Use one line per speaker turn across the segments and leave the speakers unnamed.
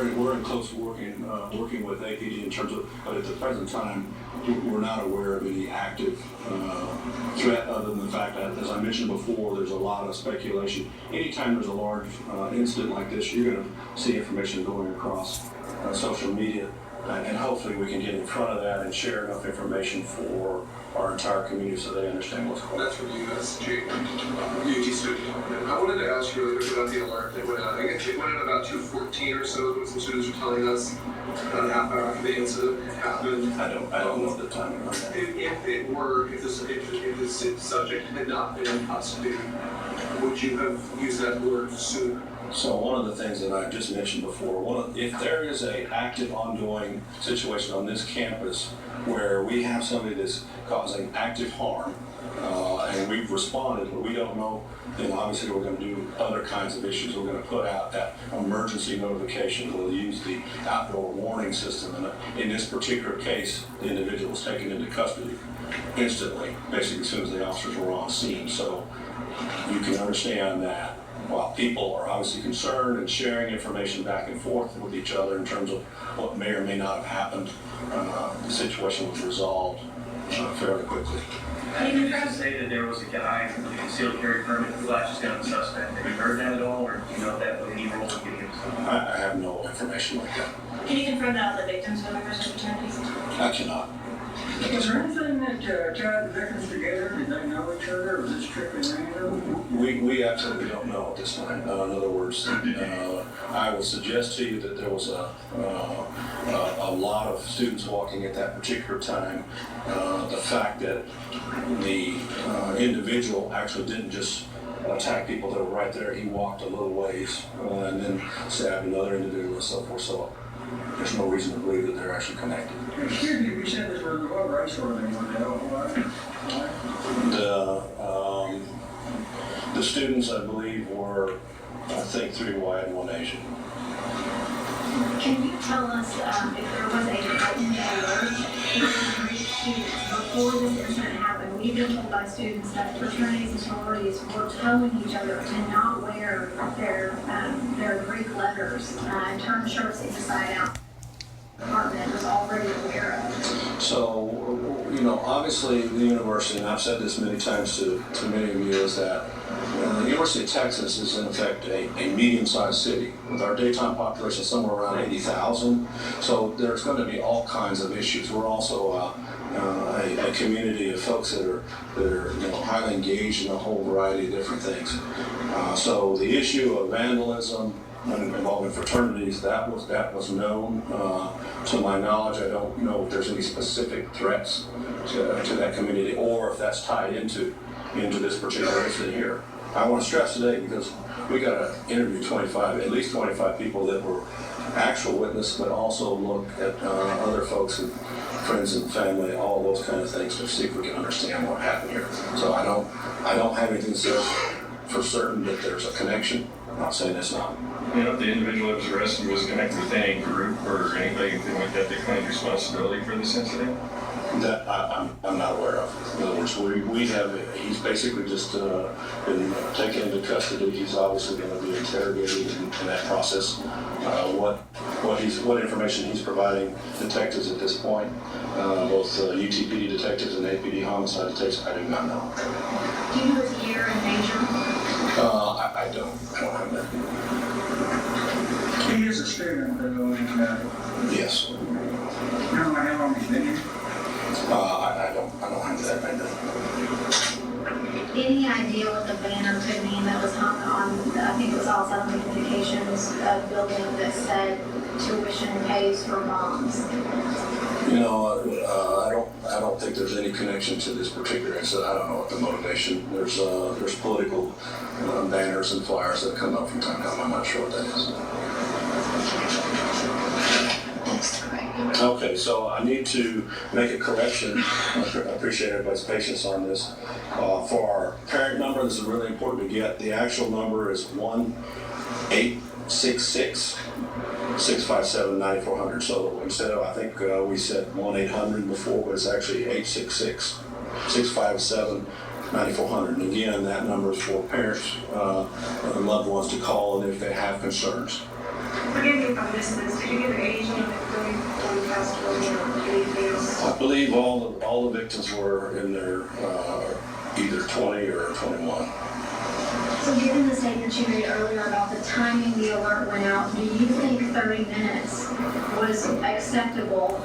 we're in close working with APD in terms of, but at the present time, we're not aware of any active threat other than the fact that, as I mentioned before, there's a lot of speculation. Anytime there's a large incident like this, you're going to see information going across social media, and hopefully we can get in front of that and share enough information for our entire community so they understand what's going on.
That's from USG, UT student. I wanted to ask you really quick about the alert that went out. I guess it went out about 2:14 or so. When some students were telling us about a half hour after the incident happened.
I don't know the timing on that.
If the subject had not been in custody, would you have used that alert sooner?
So one of the things that I just mentioned before, if there is an active ongoing situation on this campus where we have somebody that's causing active harm, and we've responded, but we don't know, then obviously we're going to do other kinds of issues. We're going to put out that emergency notification. We'll use the outdoor warning system. And in this particular case, the individual was taken into custody instantly, basically as soon as the officers were on scene. So you can understand that while people are obviously concerned and sharing information back and forth with each other in terms of what may or may not have happened, the situation was resolved fairly quickly.
You guys say that there was a guy with a concealed carry permit who flashed gun suspect. Have you heard that at all, or do you know if that was any role in getting him?
I have no information like that.
Can you confirm that all the victims were members of fraternities?
I cannot.
Is there anything that tied the victims together? Did they know each other, or was it strictly random?
We absolutely don't know at this time. In other words, I will suggest to you that there was a lot of students walking at that particular time. The fact that the individual actually didn't just attack people that were right there. He walked a little ways and then stabbed another individual and so forth. So there's no reason to believe that they're actually connected.
Excuse me, you said this was what race were they?
The students, I believe, were, I think, 3 white and 1 Asian.
Can you tell us if there was a written alert before this incident happened? We've been told by students that fraternities and sororities were telling each other to not wear their Greek letters and turn shirts inside out. The department was already aware of.
So, obviously the university, and I've said this many times to many of you, is that the University of Texas is in effect a medium-sized city with our daytime population somewhere around 80,000. So there's going to be all kinds of issues. We're also a community of folks that are highly engaged in a whole variety of different things. So the issue of vandalism involving fraternities, that was known. To my knowledge, I don't know if there's any specific threats to that community or if that's tied into this particular incident here. I want to stress today, because we got to interview at least 25 people that were actual witnesses, but also look at other folks and friends and family, all those kind of things, to see if we can understand what happened here. So I don't have anything to say for certain that there's a connection. I'm not saying it's not.
If the individual that was arrested was connected with any group or anything like that, they claimed responsibility for this incident?
That I'm not aware of. In other words, he's basically just been taken into custody. He's obviously going to be interrogated in that process. What information he's providing detectives at this point, both UTPD detectives and APD homicide detectives, I do not know.
Do you know his year and major?
I don't have that.
He is a student,
Yes.
I don't know how long he's been here.
I don't have that right now.
Any idea what the banner could mean that was hung on, I think it was all Southern Communications building that said tuition pays for moms?
I don't think there's any connection to this particular incident. I don't know what the motivation. There's political banners and flyers that come up from time to time. I'm not sure what that is. Okay, so I need to make a correction. I appreciate everybody's patience on this. For our parent number, this is really important to get. The actual number is 1-866-657-9400. So instead of, I think we said 1-800 before, but it's actually 866-657-9400. And again, that number is for parents and loved ones to call in if they have concerns.
Forgive me if I'm
witnesses. Did you give an age on it, really, when you passed away or anything else?
I believe all the victims were in their either 20 or 21.
So given the statement you made earlier about the timing the alert went out, do you think 30 minutes was acceptable?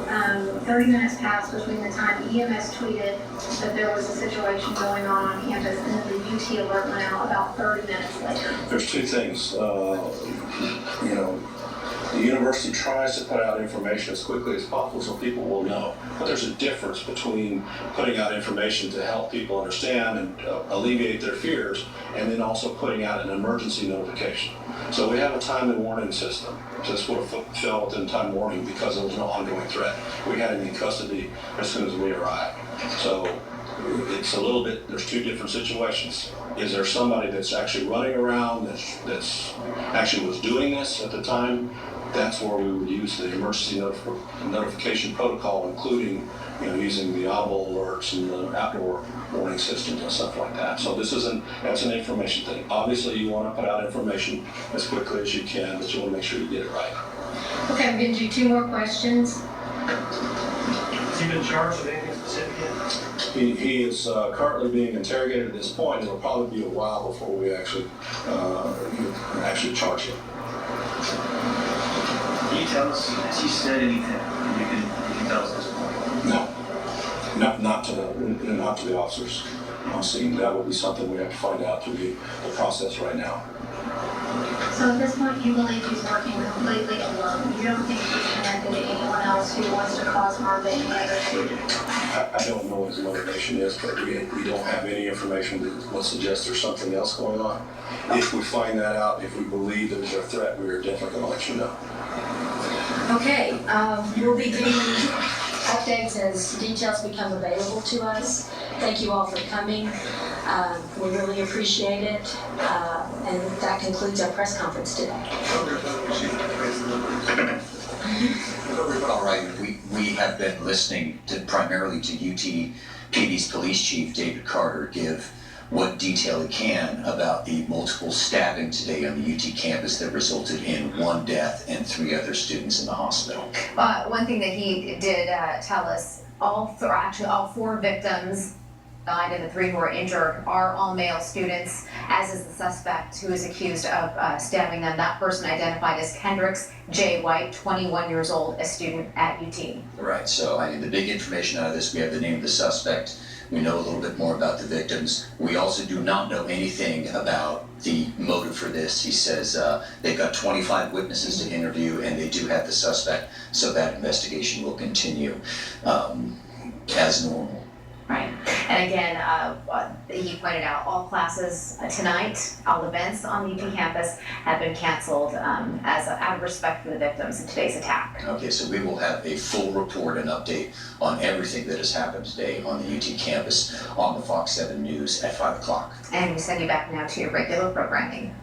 30 minutes passed between the time EMS tweeted that there was a situation going on campus and then the UT alert went out about 30 minutes later.
There's two things. You know, the university tries to put out information as quickly as possible so people will know. But there's a difference between putting out information to help people understand and alleviate their fears, and then also putting out an emergency notification. So we have a timely warning system. This would have fell within time warning because there was no ongoing threat. We had him in custody as soon as we arrived. So it's a little bit, there's two different situations. Is there somebody that's actually running around that's actually was doing this at the time? That's where we would use the emergency notification protocol, including, you know, using the audible alerts and the outdoor warning systems and stuff like that. So that's an information thing. Obviously, you want to put out information as quickly as you can, but you want to make sure you get it right.
Okay, I'm going to do 2 more questions.
Has he been charged with anything specific yet?
He is currently being interrogated at this point. It'll probably be a while before we actually charge him.
Can you tell us, has he said anything you can tell us at this point?
No, not to the officers on scene. That would be something we have to find out through the process right now.
So at this point, you believe he's working completely alone? You don't think he's connected to anyone else who wants to cause harm to any other student?
I don't know what his motivation is, but we don't have any information that would suggest there's something else going on. If we find that out, if we believe there's a threat, we are definitely going to let you know.
Okay, we'll be getting updates as details become available to us. Thank you all for coming. We really appreciate it. And that concludes our press conference today.
All right, we have been listening primarily to UT PD's police chief, David Carter, give what detail he can about the multiple stabbing today on the UT campus that resulted in 1 death and 3 other students in the hospital.
One thing that he did tell us, all 4 victims died and the 3 who were injured are all male students, as is the suspect who is accused of stabbing them. That person identified as Kendricks J. White, 21 years old, a student at UT.
Right, so I mean the big information out of this, we have the name of the suspect. We know a little bit more about the victims. We also do not know anything about the motive for this. He says they've got 25 witnesses to interview and they do have the suspect, so that investigation will continue as normal.
Right, and again, he pointed out all classes tonight, all events on the UT campus have been canceled out of respect for the victims in today's attack.
Okay, so we will have a full report and update on everything that has happened today on the UT campus on the Fox 7 News at 5 o'clock.
And we send you back now to your regular programming.